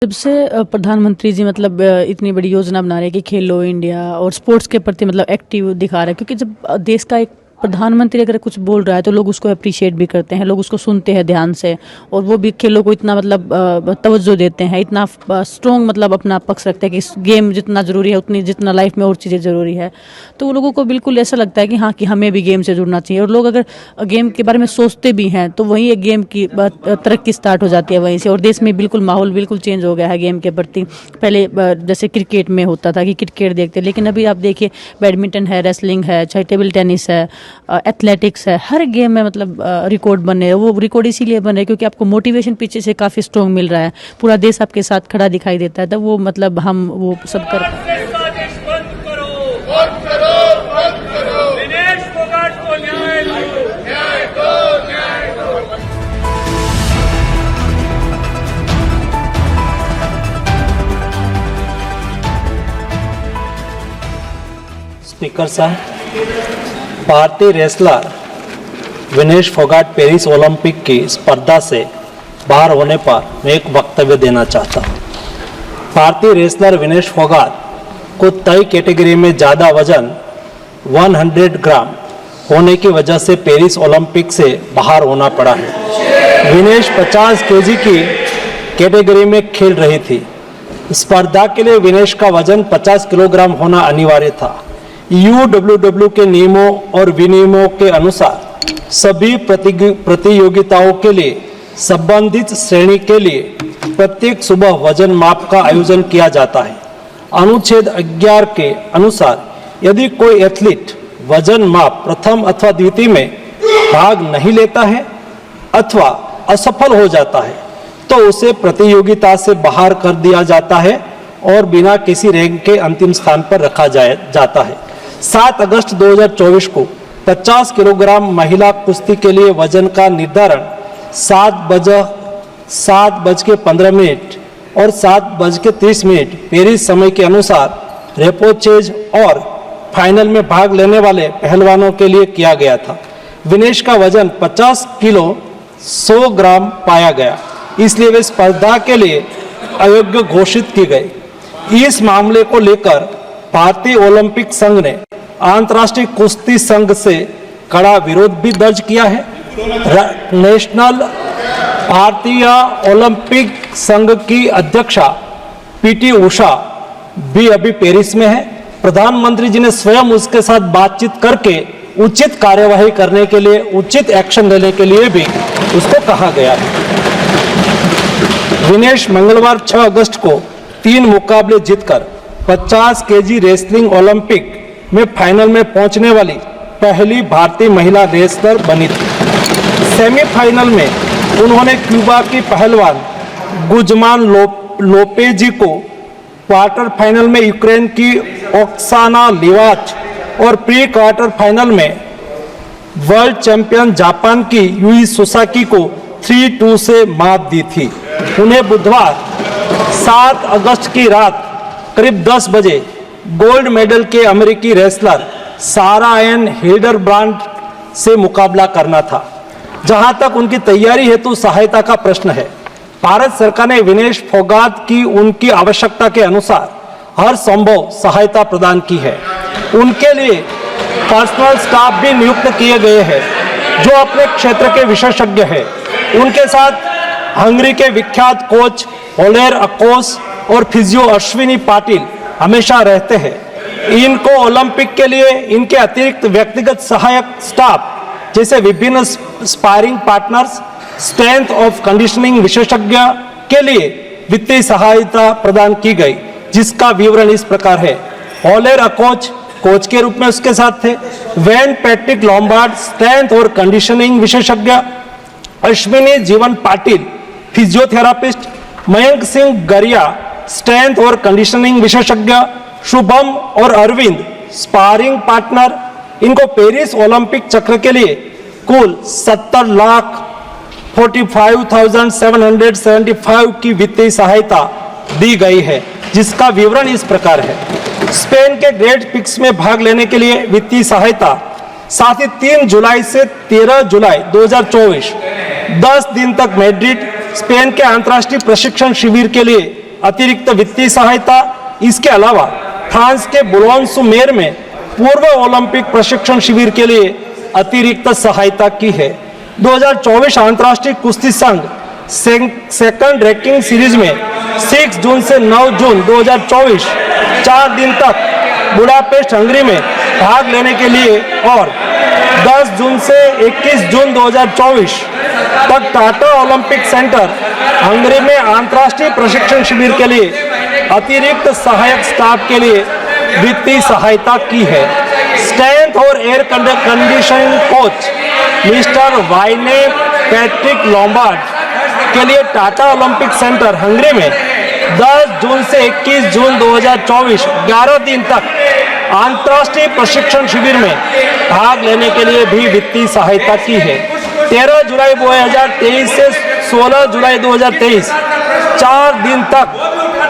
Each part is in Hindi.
जब से प्रधानमंत्री जी मतलब इतनी बड़ी योजना बना रहे हैं कि खेलो इंडिया और स्पोर्ट्स के प्रति मतलब एक्टिव दिखा रहे हैं, क्योंकि जब देश का एक प्रधानमंत्री अगर कुछ बोल रहा है तो लोग उसको अप्रिशिएट भी करते हैं, लोग उसको सुनते हैं ध्यान से, और वो भी खेलों को इतना मतलब तवज्जो देते हैं, इतना स्ट्रॉन्ग मतलब अपना पक्ष रखते हैं कि इस गेम जितना ज़रूरी है उतनी जितना लाइफ में और चीज़ें ज़रूरी है। तो वो लोगों को बिल्कुल ऐसा लगता है कि हाँ, कि हमें भी गेम से जुड़ना चाहिए, और लोग अगर गेम के बारे में सोचते भी हैं तो वहीं एक गेम की तरक्की स्टार्ट हो जाती है वहीं से, और देश में बिल्कुल माहौल बिल्कुल चेंज हो गया है गेम के प्रति। पहले जैसे क्रिकेट में होता था कि क्रिकेट देखते, लेकिन अभी आप देखिए बैडमिंटन है, रेसलिंग है, चाहे टेबल टेनिस है, एथलेटिक्स है, हर गेम में मतलब रिकॉर्ड बन रहे हैं। वो रिकॉर्ड इसीलिए बन रहे हैं क्योंकि आपको मोटिवेशन पीछे से काफ़ी स्ट्रॉन्ग मिल रहा है, पूरा देश आपके साथ खड़ा दिखाई देता है, तब वो मतलब हम वो सब कर पाए। विनेश फोगाट को न्याय दो। स्पीकर साहब, भारतीय wrestler Vinesh Phogat Paris Olympic की स्पर्धा से बाहर होने पर मैं एक वक्तव्य देना चाहता हूँ। भारतीय रेसलर विनेश फोगाट को तय कैटेगरी में ज़्यादा वजन 100 ग्राम होने की वजह से पेरिस ओलंपिक से बाहर होना पड़ा है। विनेश 50 केजी की कैटेगरी में खेल रही थी। स्पर्धा के लिए विनेश का वजन 50 किलोग्राम होना अनिवार्य था। यूडब्ल्यूडब्ल्यू के नियमों और विनियमों के अनुसार सभी प्रतियोगिताओं के लिए संबंधित श्रेणी के लिए प्रत्येक सुबह वजन माप का आयोजन किया जाता है। अनुच्छेद 11 के अनुसार यदि कोई एथलीट वजन माप प्रथम अथवा द्वितीय में भाग नहीं लेता है अथवा असफल हो जाता है तो उसे प्रतियोगिता से बाहर कर दिया जाता है और बिना किसी रैंक के अंतिम स्थान पर रखा जाता है। 7 अगस्त 2024 को 50 किलोग्राम महिला कुश्ती के लिए वजन का निर्धारण 7:15 और 7:30 पेरिस समय के अनुसार रेपोचेज और फाइनल में भाग लेने वाले पहलवानों के लिए किया गया था। विनेश का वजन 50 किलो 100 ग्राम पाया गया, इसलिए वे स्पर्धा के लिए अयोग्य घोषित की गई। इस मामले को लेकर भारतीय ओलंपिक संघ ने अंतर्राष्ट्रीय कुश्ती संघ से कड़ा विरोध भी दर्ज किया है। नेशनल भारतीय ओलंपिक संघ की अध्यक्षा पीटी उषा भी अभी पेरिस में है। प्रधानमंत्री जी ने स्वयं उसके साथ बातचीत करके उचित कार्यवाही करने के लिए, उचित एक्शन लेने के लिए भी उसको कहा गया है। विनेश मंगलवार 6 अगस्त को 3 मुकाबले जीतकर 50 केजी रेसलिंग ओलंपिक में फाइनल में पहुंचने वाली पहली भारतीय महिला रेसलर बनी थी। सेमीफाइनल में उन्होंने क्यूबा की पहलवान गुजमान लोपेजी को, क्वार्टर फाइनल में यूक्रेन की ओक्साना लिवाच और प्री क्वार्टर फाइनल में वर्ल्ड चैंपियन जापान की यूई सुसाकी को 3-2 से मात दी थी। उन्हें बुधवार 7 अगस्त की रात करीब 10 बजे गोल्ड मेडल के अमेरिकी रेसलर सारा एन हिल्डरब्रांड से मुकाबला करना था। जहां तक उनकी तैयारी हेतु सहायता का प्रश्न है, भारत सरकार ने विनेश फोगाट की उनकी आवश्यकता के अनुसार हर संभव सहायता प्रदान की है। उनके लिए पर्सनल स्टाफ भी नियुक्त किए गए हैं जो अपने क्षेत्र के विशेषज्ञ हैं। उनके साथ हंगरी के विख्यात कोच ओलेर अकोस और फिजियो अश्विनी पाटिल हमेशा रहते हैं। इनको ओलंपिक के लिए इनके अतिरिक्त व्यक्तिगत सहायक स्टाफ जैसे विभिन्न sparring partners, strength of conditioning विशेषज्ञ के लिए वित्तीय सहायता प्रदान की गई, जिसका विवरण इस प्रकार है। ओलेर अकोच कोच के रूप में उसके साथ थे, वेन पैट्रिक लॉम्बार्ड स्ट्रेंथ और कंडीशनिंग विशेषज्ञ, अश्विनी जीवन पाटिल फिजियोथेरापिस्ट, मयंक सिंह गरिया स्ट्रेंथ और कंडीशनिंग विशेषज्ञ, शुभम और अरविंद स्पारिंग पार्टनर। इनको पेरिस ओलंपिक चक्र के लिए कुल 70,45,775 की वित्तीय सहायता दी गई है, जिसका विवरण इस प्रकार है। स्पेन के ग्रेट पिक्स में भाग लेने के लिए वित्तीय सहायता, साथ ही 3 जुलाई से 13 जुलाई 2024 10 दिन तक मैड्रिड, स्पेन के अंतर्राष्ट्रीय प्रशिक्षण शिविर के लिए अतिरिक्त वित्तीय सहायता। इसके अलावा फ्रांस के बुलोन-sur-mer में पूर्व ओलंपिक प्रशिक्षण शिविर के लिए अतिरिक्त सहायता की है। 2024 अंतर्राष्ट्रीय कुश्ती संघ सेकंड रैंकिंग सीरीज में 6 जून से 9 जून 2024 4 दिन तक बुडापेस्ट हंगरी में भाग लेने के लिए और 10 जून से 21 जून 2024 तक टाटा ओलंपिक सेंटर हंगरी में अंतर्राष्ट्रीय प्रशिक्षण शिविर के लिए अतिरिक्त सहायक स्टाफ के लिए वित्तीय सहायता की है। स्ट्रेंथ और air conditioning coach mister Wayne Patrick Lombard के लिए टाटा ओलंपिक सेंटर हंगरी में 10 जून से 21 जून 2024 11 दिन तक अंतर्राष्ट्रीय प्रशिक्षण शिविर में भाग लेने के लिए भी वित्तीय सहायता की है। 13 जुलाई 2023 से 16 जुलाई 2023 4 दिन तक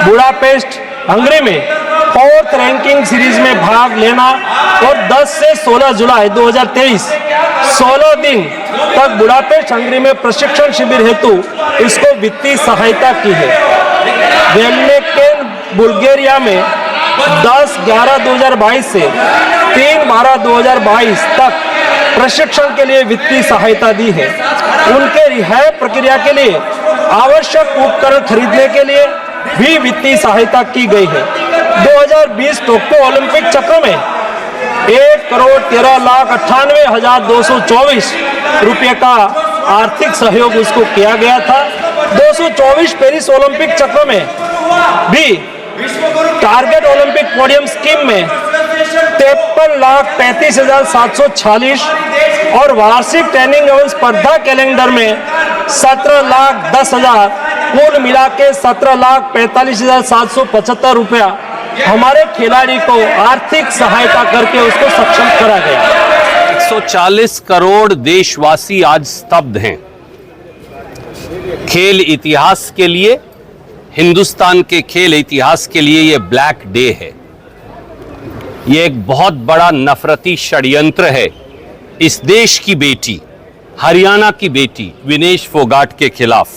बुडापेस्ट हंगरी में 4th रैंकिंग सीरीज में भाग लेना और 10 से 16 जुलाई 2023 16 दिन तक बुडापेस्ट हंगरी में प्रशिक्षण शिविर हेतु इसको वित्तीय सहायता की है। वेलनेकेन बुल्गारिया में 10/11/2022 से 3/12/2022 तक प्रशिक्षण के लिए वित्तीय सहायता दी है। उनके रिहाई प्रक्रिया के लिए आवश्यक उपकरण खरीदने के लिए भी वित्तीय सहायता की गई है। 2020 टोक्यो ओलंपिक चक्र में 1,13,98,224 रुपये का आर्थिक सहयोग उसको किया गया था। 224 पेरिस ओलंपिक चक्र में भी टारगेट ओलंपिक पोडियम स्कीम में 53,35,746 और वार्षिक ट्रेनिंग एवं स्पर्धा कैलेंडर में 17,10,000 कुल मिला के 17,45,775 रुपया हमारे खिलाड़ी को आर्थिक सहायता करके उसको सक्षम करा गया। 140 करोड़ देशवासी आज स्तब्ध हैं। खेल इतिहास के लिए, हिंदुस्तान के खेल इतिहास के लिए यह ब्लैक डे है। यह एक बहुत बड़ा नफरती षड्यंत्र है इस देश की बेटी, हरियाणा की बेटी विनेश फोगाट के खिलाफ।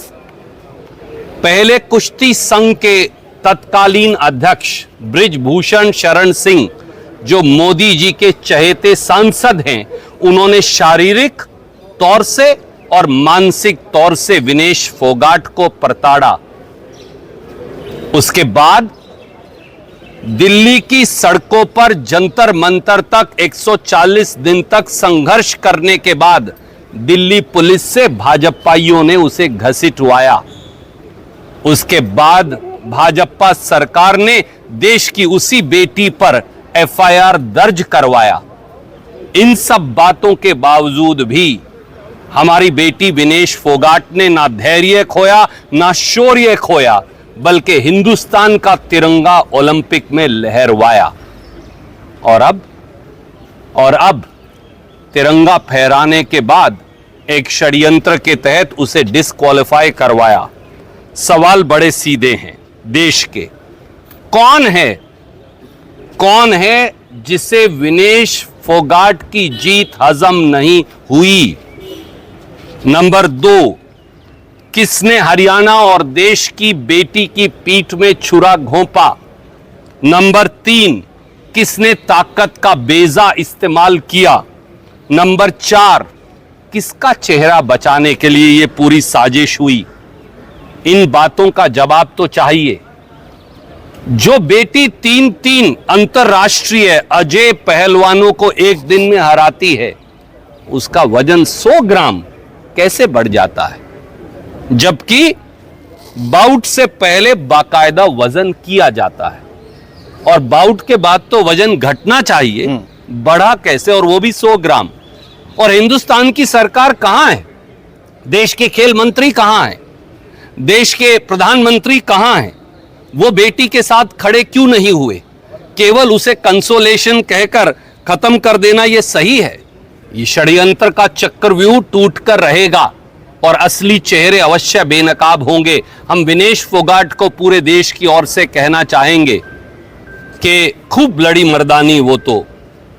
पहले कुश्ती संघ के तत्कालीन अध्यक्ष बृजभूषण शरण सिंह, जो मोदी जी के चहेते सांसद हैं, उन्होंने शारीरिक तौर से और मानसिक तौर से विनेश फोगाट को प्रताड़ा। उसके बाद दिल्ली की सड़कों पर जंतर मंतर तक 140 दिन तक संघर्ष करने के बाद दिल्ली पुलिस से भाजपाइयों ने उसे घसीटवाया। उसके बाद भाजपा सरकार ने देश की उसी बेटी पर एफआईआर दर्ज करवाया। इन सब बातों के बावजूद भी हमारी बेटी विनेश फोगाट ने ना धैर्य खोया, ना शौर्य खोया, बल्कि हिंदुस्तान का तिरंगा ओलंपिक में लहरवाया। और अब तिरंगा फहराने के बाद एक षड्यंत्र के तहत उसे डिस्क्वालीफाई करवाया। सवाल बड़े सीधे हैं देश के। कौन है जिसे विनेश फोगाट की जीत हजम नहीं हुई? नंबर 2, किसने हरियाणा और देश की बेटी की पीठ में छुरा घोंपा? नंबर 3, किसने ताकत का बेजा इस्तेमाल किया? नंबर 4, किसका चेहरा बचाने के लिए यह पूरी साजिश हुई? इन बातों का जवाब तो चाहिए। जो बेटी 3 अंतरराष्ट्रीय अजय पहलवानों को एक दिन में हराती है, उसका वजन 100 ग्राम कैसे बढ़ जाता है, जबकि बाउट से पहले बाकायदा वजन किया जाता है और बाउट के बाद तो वजन घटना चाहिए, बढ़ा कैसे, और वो भी 100 ग्राम। और हिंदुस्तान की सरकार कहां है? देश के खेल मंत्री कहां है? देश के प्रधानमंत्री कहां हैं? वो बेटी के साथ खड़े क्यों नहीं हुए? केवल उसे कंसोलेशन कहकर खत्म कर देना यह सही है? ये षड्यंत्र का चक्रव्यूह टूटकर रहेगा और असली चेहरे अवश्य बेनकाब होंगे। हम विनेश फोगाट को पूरे देश की ओर से कहना चाहेंगे कि खूब लड़ी मर्दानी, वो तो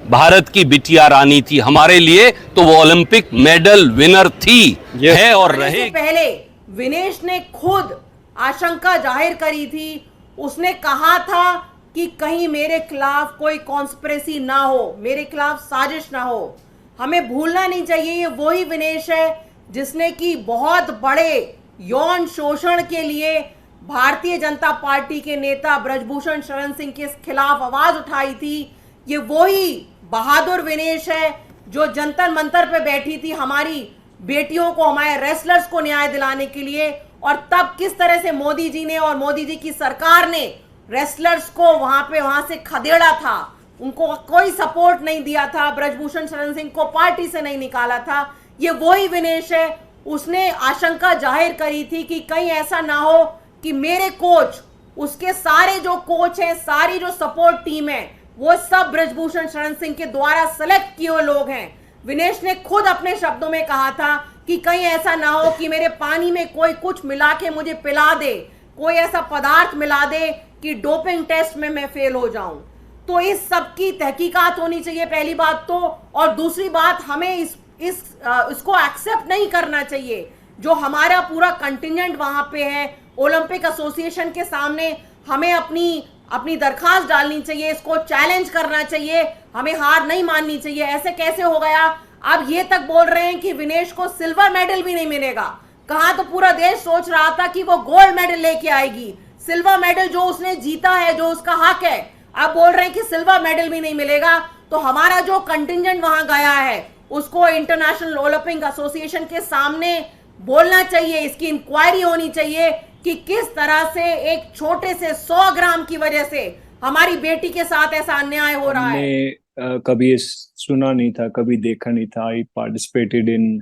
भारत की बिटिया रानी थी। हमारे लिए तो वो ओलंपिक मेडल विनर थी, है और रहेगी। पहले विनेश ने खुद आशंका जाहिर करी थी। उसने कहा था कि कहीं मेरे खिलाफ कोई कॉन्स्पिरेसी ना हो, मेरे खिलाफ साजिश ना हो। हमें भूलना नहीं चाहिए ये वही विनेश है जिसने कि बहुत बड़े यौन शोषण के लिए भारतीय जनता पार्टी के नेता ब्रजभूषण शरण सिंह के खिलाफ आवाज उठाई थी। ये वही बहादुर विनेश है जो जंतर मंतर पे बैठी थी हमारी बेटियों को, हमारे रेसलर्स को न्याय दिलाने के लिए। और तब किस तरह से मोदी जी ने और मोदी जी की सरकार ने रेसलर्स को वहां से खदेड़ा था, उनको कोई सपोर्ट नहीं दिया था, ब्रजभूषण शरण सिंह को पार्टी से नहीं निकाला था। ये वही विनेश है। उसने आशंका जाहिर करी थी कि कहीं ऐसा ना हो कि मेरे कोच, उसके सारे जो कोच हैं, सारी जो सपोर्ट टीम है, वो सब ब्रजभूषण शरण सिंह के द्वारा सेलेक्ट किए हुए लोग हैं। विनेश ने खुद अपने शब्दों में कहा था कि कहीं ऐसा ना हो कि मेरे पानी में कोई कुछ मिला के मुझे पिला दे, कोई ऐसा पदार्थ मिला दे कि डोपिंग टेस्ट में मैं फेल हो जाऊं। तो इस सब की तहकीकात होनी चाहिए, पहली बात तो। और दूसरी बात, हमें इसको एक्सेप्ट नहीं करना चाहिए। जो हमारा पूरा कंटिजेंट वहां पे है, ओलंपिक एसोसिएशन के सामने हमें अपनी दरखास्त डालनी चाहिए, इसको चैलेंज करना चाहिए, हमें हार नहीं माननी चाहिए। ऐसे कैसे हो गया? अब ये तक बोल रहे हैं कि विनेश को सिल्वर मेडल भी नहीं मिलेगा। कहां तो पूरा देश सोच रहा था कि वो गोल्ड मेडल लेके आएगी। सिल्वर मेडल जो उसने जीता है, जो उसका हक है, अब बोल रहे हैं कि सिल्वर मेडल भी नहीं मिलेगा। तो हमारा जो कंटिजेंट वहां गया है उसको इंटरनेशनल ओलंपिक एसोसिएशन के सामने बोलना चाहिए, इसकी इंक्वायरी होनी चाहिए कि किस तरह से एक छोटे से 100 ग्राम की वजह से हमारी बेटी के साथ ऐसा अन्याय हो रहा है। कभी ये सुना नहीं था, कभी देखा नहीं था। आई पार्टिसिपेटेड इन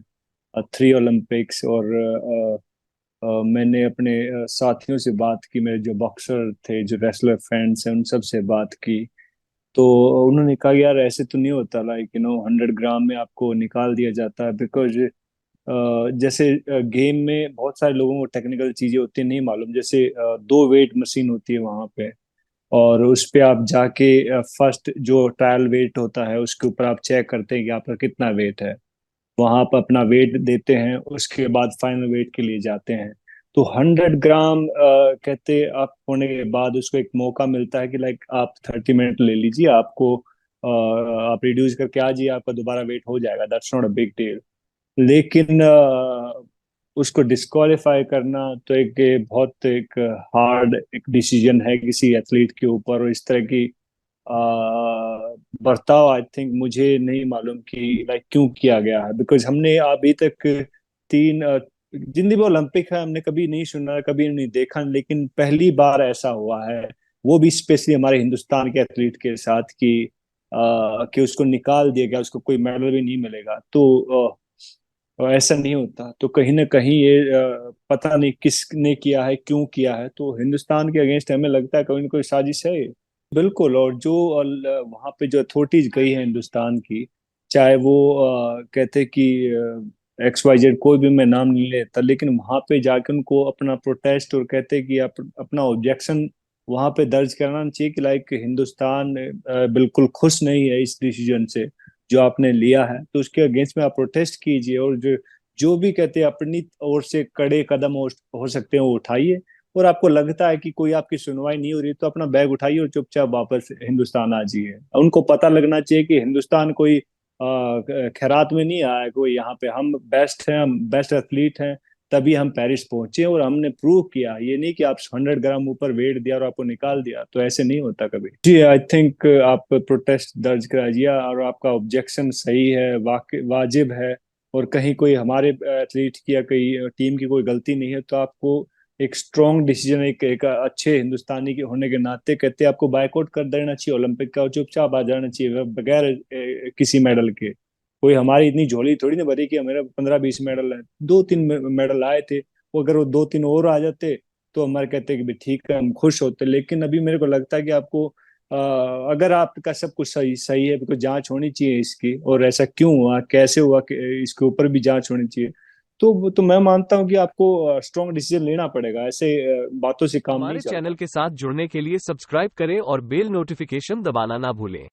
3 ओलंपिक्स और मैंने अपने साथियों से बात की, मेरे जो बॉक्सर थे, जो रेसलर फ्रेंड्स हैं, उन सब से बात की। तो उन्होंने कहा यार ऐसे तो नहीं होता, लाइक 100 ग्राम में आपको निकाल दिया जाता है। बिकॉज जैसे गेम में बहुत सारे लोगों को टेक्निकल चीजें होती नहीं मालूम। जैसे 2 वेट मशीन होती है वहां पे, और उस पे आप जाके फर्स्ट जो ट्रायल वेट होता है उसके ऊपर आप चेक करते हैं कि आपका कितना वेट है। वहां पर अपना वेट देते हैं, उसके बाद फाइनल वेट के लिए जाते हैं। तो 100 ग्राम कहते आप होने के बाद उसको एक मौका मिलता है कि लाइक आप 30 मिनट ले लीजिए, आपको आप रिड्यूस करके आ जाइए, आपका दोबारा वेट हो जाएगा। That's not a big deal. लेकिन उसको डिस्क्वालीफाई करना तो एक बहुत एक हार्ड एक डिसीजन है किसी एथलीट के ऊपर। और इस तरह की बर्ताव आई थिंक मुझे नहीं मालूम कि लाइक क्यों किया गया है। बिकॉज हमने अभी तक 3 जितनी भी ओलंपिक है हमने कभी नहीं सुना, कभी नहीं देखा, लेकिन पहली बार ऐसा हुआ है, वो भी स्पेशली हमारे हिंदुस्तान के एथलीट के साथ कि उसको निकाल दिया गया, उसको कोई मेडल भी नहीं मिलेगा। तो ऐसा नहीं होता। तो कहीं ना कहीं ये पता नहीं किसने किया है, क्यों किया है। तो हिंदुस्तान के अगेंस्ट हमें लगता है कोई ना कोई साजिश है। बिल्कुल। और जो वहां पे जो अथॉरिटीज गई है हिंदुस्तान की, चाहे वो कहते कि XYZ, कोई भी मैं नाम नहीं लेता, लेकिन वहां पे जाके उनको अपना प्रोटेस्ट और कहते कि अपना ऑब्जेक्शन वहां पे दर्ज करना चाहिए कि लाइक हिंदुस्तान बिल्कुल खुश नहीं है इस डिसीजन से जो आपने लिया है। तो उसके अगेंस्ट में आप प्रोटेस्ट कीजिए, और जो भी कहते हैं अपनी ओर से कड़े कदम हो सकते हैं वो उठाइए। और आपको लगता है कि कोई आपकी सुनवाई नहीं हो रही तो अपना बैग उठाइए और चुपचाप वापस हिंदुस्तान आ जाइए। उनको पता लगना चाहिए कि हिंदुस्तान कोई खैरात में नहीं आया, कोई यहाँ पे हम बेस्ट हैं, हम बेस्ट एथलीट हैं, तभी हम पेरिस पहुंचे और हमने प्रूव किया। ये नहीं कि आप 100 ग्राम ऊपर वेट दिया और आपको निकाल दिया। तो ऐसे नहीं होता कभी। जी आई थिंक आप प्रोटेस्ट दर्ज कराइए, और आपका ऑब्जेक्शन सही है, वाजिब है, और कहीं कोई हमारे एथलीट की या कोई टीम की कोई गलती नहीं है, तो आपको एक स्ट्रॉन्ग डिसीजन, एक अच्छे हिंदुस्तानी के होने के नाते कहते आपको बायकॉट कर देना चाहिए ओलंपिक का, और चुपचाप आ जाना चाहिए बगैर किसी मेडल के। कोई हमारी इतनी झोली थोड़ी ना भरी कि हमारे 15-20 मेडल है। 2-3 मेडल आए थे, वो अगर वो 2-3 और आ जाते तो हमारे कहते कि भी ठीक है, हम खुश होते। लेकिन अभी मेरे को लगता है कि आपको अगर आपका सब कुछ सही है, तो जांच होनी चाहिए इसकी, और ऐसा क्यों हुआ, कैसे हुआ, इसके ऊपर भी जांच होनी चाहिए। तो मैं मानता हूं कि आपको स्ट्रॉन्ग डिसीजन लेना पड़ेगा, ऐसे बातों से काम नहीं हमारे चलता। चैनल के साथ जुड़ने के लिए सब्सक्राइब करें और बेल नोटिफिकेशन दबाना ना भूलें।